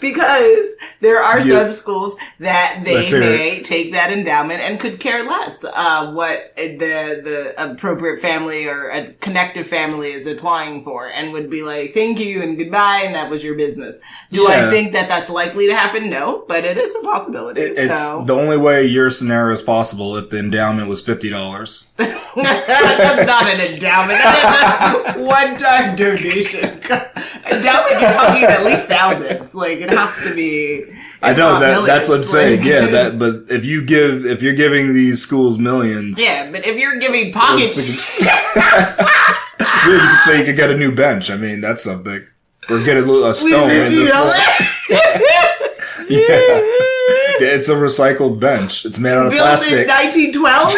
Because there are some schools that they may take that endowment and could care less what the appropriate family or a connective family is applying for, and would be like, thank you and goodbye, and that was your business. Do I think that that's likely to happen? No, but it is a possibility.
It's the only way your scenario is possible if the endowment was $50.
That's not an endowment. That is a one-time donation. Endowment, you're talking at least thousands. Like, it has to be.
I know that's what I'm saying. Yeah, but if you're giving these schools millions.
Yeah, but if you're giving pocket
you could say you could get a new bench. I mean, that's something. Or get a stone. Yeah. It's a recycled bench. It's made out of plastic.
Built in 1912?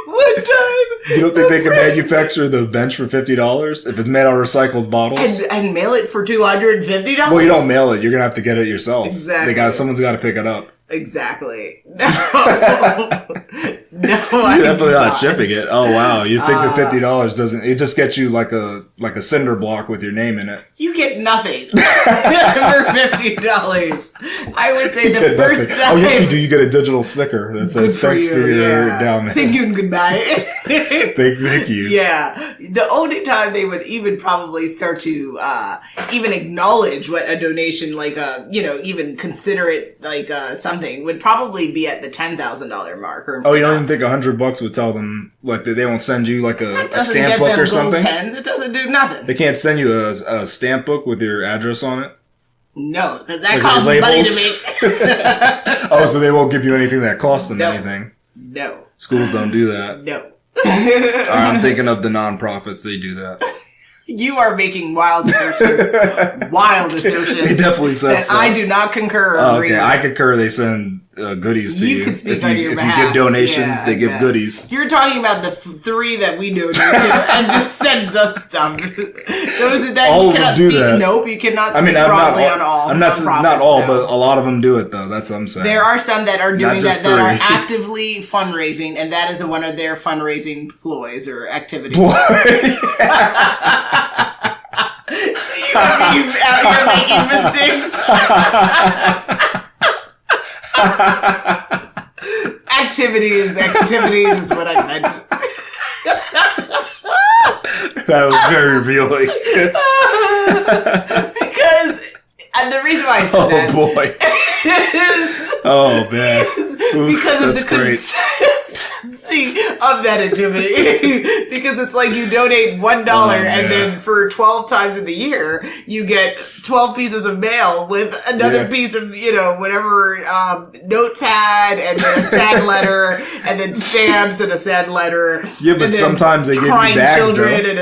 One time.
You don't think they can manufacture the bench for $50 if it's made out of recycled bottles?
And mail it for $250?
Well, you don't mail it. You're going to have to get it yourself.
Exactly.
Someone's got to pick it up.
Exactly. No.
You're definitely not shipping it. Oh, wow. You think the $50 doesn't... It just gets you like a cinder block with your name in it.
You get nothing for $50. I would say the first time...
Oh, yes, you do. You get a digital sticker that says, thanks for your endowment.
Thank you and goodbye.
Thank you.
Yeah. The only time they would even probably start to even acknowledge what a donation, like, even consider it like something, would probably be at the $10,000 mark. Or
you don't even think $100 would tell them, like, they won't send you like a stamp book or something?
Pens. It doesn't do nothing.
They can't send you a stamp book with your address on it?
No, because that costs money to make.
Oh, so they won't give you anything that costs them anything?
No.
Schools don't do that?
No.
I'm thinking of the nonprofits. They do that.
You are making wild assertions.
They definitely said
that so. I do not concur.
Okay, I concur. They send goodies to you.
You can speak on your behalf.
If you give donations, they give goodies.
You're talking about the 3 that we donate to, and it sends us stuff. Those that
all
you cannot
do
speak.
that.
Nope, you cannot speak broadly on all.
I'm not all, but a lot of them do it though. That's what I'm saying.
There are some that are doing that are actively fundraising, and that is one of their fundraising ploys or activities. You're making mistakes. Activities is what I meant.
That was very revealing.
Because, and the reason why I said that.
Oh boy. Oh man.
Because of the consistency of that activity. Because it's like you donate $1 and then for 12 times in the year, you get 12 pieces of mail with another piece of, whatever, notepad and then a sad letter and then stamps and a sad letter.
Yeah, but sometimes they give you bags,
children and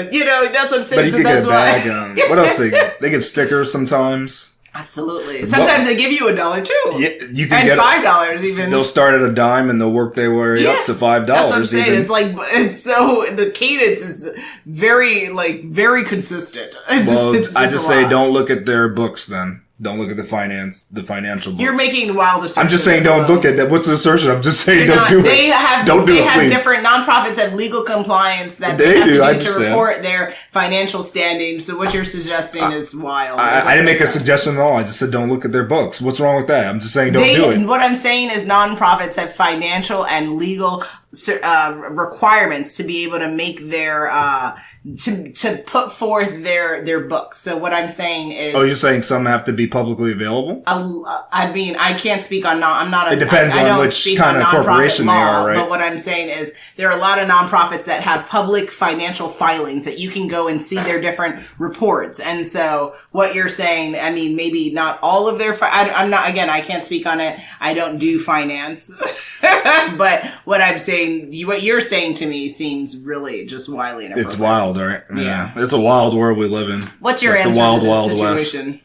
that's what I'm saying.
But you can get a bag. What else they give stickers sometimes.
Absolutely. Sometimes they give you $1 too.
Yeah, you can get
$5 even.
They'll start at a dime and they'll work their way up to $5.
That's what I'm saying. It's so the cadence is very consistent.
I just say don't look at their books then. Don't look at the financial books.
You're making wild assertions.
I'm just saying don't look at that. What's the assertion? I'm just saying don't do it.
They have
please.
Different nonprofits have legal compliance that they have to do to report their financial standing. So what you're suggesting is wild.
I didn't make a suggestion at all. I just said don't look at their books. What's wrong with that? I'm just saying don't do it.
What I'm saying is nonprofits have financial and legal requirements to be able to make their to put forth their books. So what I'm saying is,
you're saying some have to be publicly available?
I mean, I can't speak on I'm not.
It depends on which kind of corporation they are, right?
But what I'm saying is, there are a lot of nonprofits that have public financial filings that you can go and see their different reports. And so what you're saying, I mean, maybe not all of their. I'm not. Again, I can't speak on it. I don't do finance, but what I'm saying. What you're saying to me seems really just wildly inappropriate.
It's wild, right? Yeah. It's a wild world we live in.
What's your answer to this situation?
West.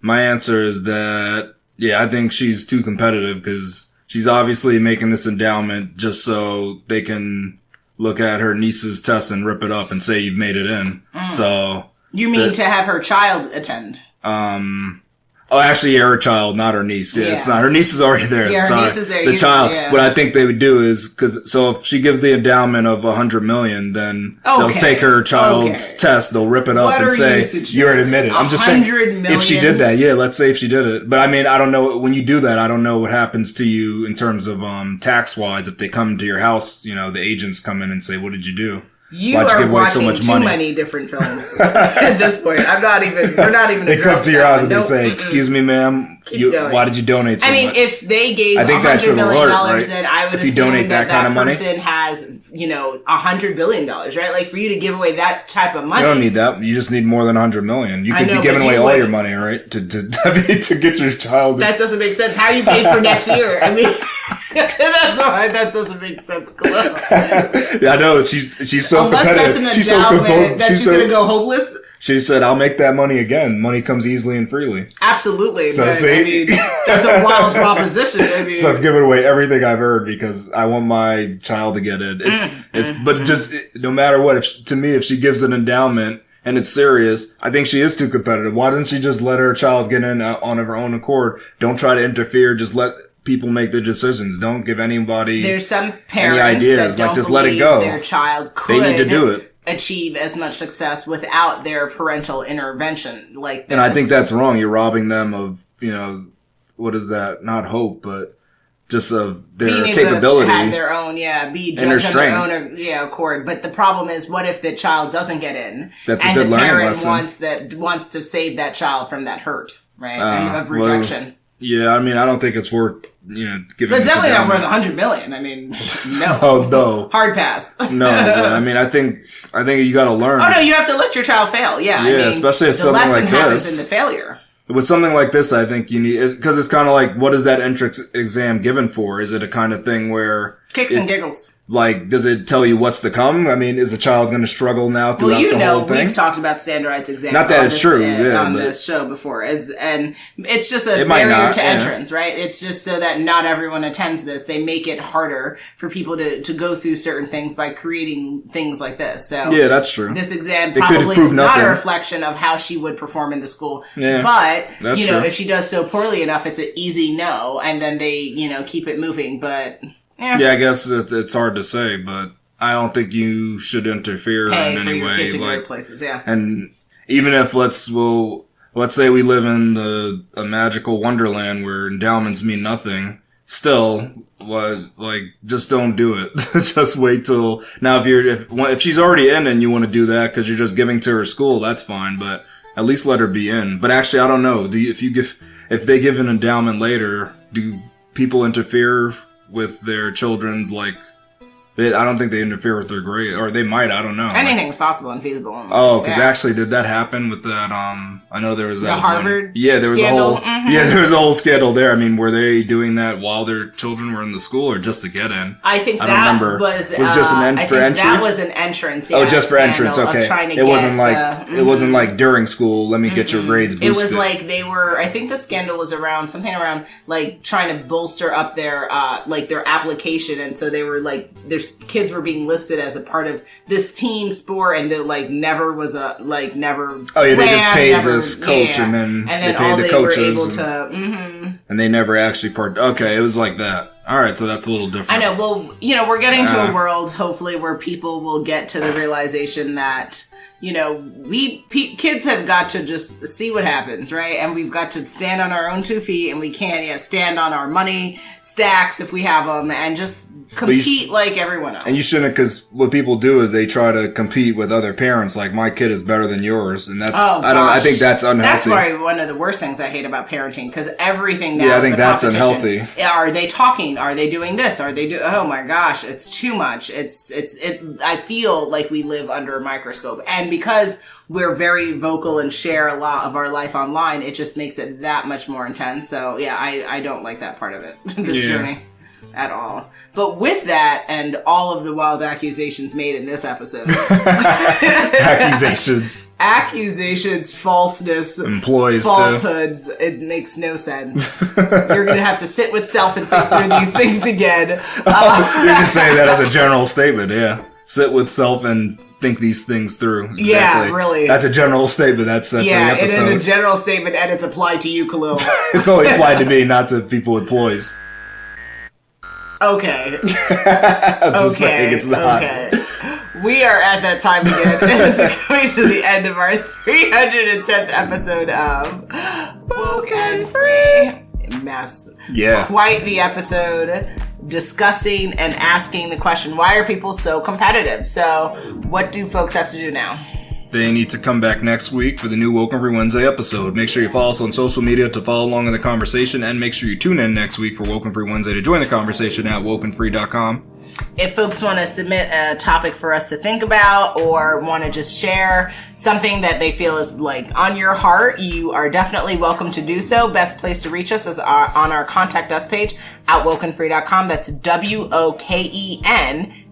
My answer is that, I think she's too competitive because she's obviously making this endowment just so they can look at her niece's test and rip it up and say you've made it in. So. You
mean to have her child attend?
Oh, actually, her child, not her niece. Yeah, it's not. Her niece is already there.
Yeah, her niece is there.
The child. Yeah. What I think they would do is, so if she gives the endowment of $100 million, then they'll take her child's test, they'll rip it up and say, you're admitted. I'm just saying, if she did that, let's say if she did it. But I mean, I don't know, when you do that, I don't know what happens to you in terms of, tax-wise. If they come to your house, the agents come in and say, what did you do?
Why'd you give away so much money? Too many different films at this point. We're not even.
They come to your house and they say, excuse me, ma'am, why did you donate so much?
I mean, if they gave $100 million, then I would assume that person has, $100 billion, right? Like, for you to give away that type of money.
You don't need that. You just need more than $100 million. You could be giving away all your money, right? To get your child.
That doesn't make sense. How are you paid for next year? I mean, that's why that doesn't make sense.
Yeah, I know. She's so competitive.
She's so competitive that she's going to go homeless.
She said, I'll make that money again. Money comes easily and freely.
Absolutely. So, I mean, that's a wild proposition. I mean,
so I've given away everything I've earned because I want my child to get it. But just no matter what, if she gives an endowment and it's serious, I think she is too competitive. Why doesn't she just let her child get in on her own accord? Don't try to interfere. Just let people make their decisions. Don't give anybody
There's some parents
any ideas.
That don't
just let it go.
Their child could
they need to do it.
Achieve as much success without their parental intervention like this.
And I think that's wrong. You're robbing them of, what is that? Not hope, but just of their capability.
Have their own, be judged on their own, accord. But the problem is, what if the child doesn't get in?
That's a good learning lesson.
And the parent wants to save that child from that hurt, right? And of rejection.
I mean, I don't think it's worth, giving.
It's definitely not worth $100 million. I mean, no.
Oh, no.
Hard pass.
No, but I mean, I think you got to learn.
Oh no, you have to let your child fail. Yeah, I mean,
especially with something like this. The lesson happens
in the failure.
With something like this, I think you need, because it's kind of like, what is that entrance exam given for? Is it a kind of thing where
Kicks and giggles.
Like, does it tell you what's to come? I mean, is the child going to struggle now throughout the whole thing?
We've talked about standardized exams.
Not that it's true,
on this show before. And it's just a barrier to entrance, right? It's just so that not everyone attends this. They make it harder for people to go through certain things by creating things like this. So
yeah, that's true.
This exam probably is not a reflection of how she would perform in the school. Yeah, but, if she does so poorly enough, it's an easy no, and then they, keep it moving, but... Yeah,
I guess it's hard to say, but I don't think you should interfere in any way.
Kid to go places, yeah.
And even if let's say we live in a magical wonderland where endowments mean nothing, still, just don't do it. Just wait till now. If she's already in and you want to do that because you're just giving to her school, that's fine. But at least let her be in. But actually, I don't know. If they give an endowment later, do people interfere with their children's, I don't think they interfere with their grade, or they might, I don't know.
Anything's possible and feasible.
Oh, because actually, did that happen with that, I know there was that
Harvard
there was
scandal?
There was a whole scandal there. I mean, were they doing that while their children were in the school, or just to get in?
I think
I don't remember.
Was
just an for entry?
That was an entrance,
just for entrance, okay. It wasn't like during school, let me get your grades boosted.
It was like I think the scandal was something around, trying to bolster up their application, and so they were, kids were being listed as a part of this team sport, and they never was never.
Oh yeah, they just paid this coach, and then they paid the coaches,
were able to,
and they never actually Okay, it was like that. All right, so that's a little different.
I know. Well, we're getting to a world, hopefully, where people will get to the realization that, kids have got to just see what happens, right? And we've got to stand on our own 2 feet, and we can, stand on our money stacks if we have them, and just compete like everyone else.
And you shouldn't, because what people do is they try to compete with other parents, like, my kid is better than yours, and that's, I think that's unhealthy.
That's probably one of the worst things I hate about parenting, because everything now
I think that's unhealthy.
Are they talking? Are they doing this? Are they oh my gosh, it's too much. I feel like we live under a microscope, and because we're very vocal and share a lot of our life online, it just makes it that much more intense. So yeah, I don't like that part of it, this journey at all. But with that, and all of the wild accusations made in this episode. Accusations, falseness,
employees,
falsehoods, it makes no sense. You're going to have to sit with self and think through these things again.
You can say that as a general statement, yeah. Sit with self and think these things through. Exactly.
Yeah, really.
That's a general statement. That's the episode.
It is a general statement, and it's applied to you, Khalil.
It's only applied to me, not to people with ploys.
Okay.
I'm just saying it's not.
Okay. We are at that time again. It is coming to the end of our 310th episode of WokeNFree. Mess.
Yeah.
Quite the episode, discussing and asking the question, why are people so competitive? So what do folks have to do now?
They need to come back next week for the new WokeNFree Wednesday episode. Make sure you follow us on social media to follow along in the conversation, and make sure you tune in next week for WokeNFree Wednesday to join the conversation at WokeNFree.com.
If folks want to submit a topic for us to think about, or want to just share something that they feel is on your heart, you are definitely welcome to do so. Best place to reach us is on our contact us page at WokeNFree.com. That's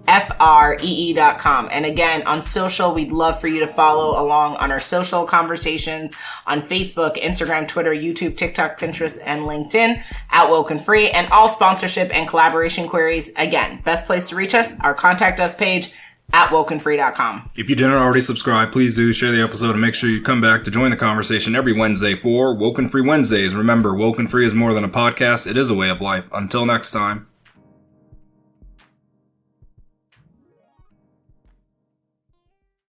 WokenFree.com. And again, on social, we'd love for you to follow along on our social conversations on Facebook, Instagram, Twitter, YouTube, TikTok, Pinterest, and LinkedIn at WokenFree. And all sponsorship and collaboration queries, again, best place to reach us, our contact us page at WokenFree.com.
If you didn't already subscribe, please do share the episode and make sure you come back to join the conversation every Wednesday for WokenFree Wednesdays. Remember, WokenFree is more than a podcast. It is a way of life. Until next time.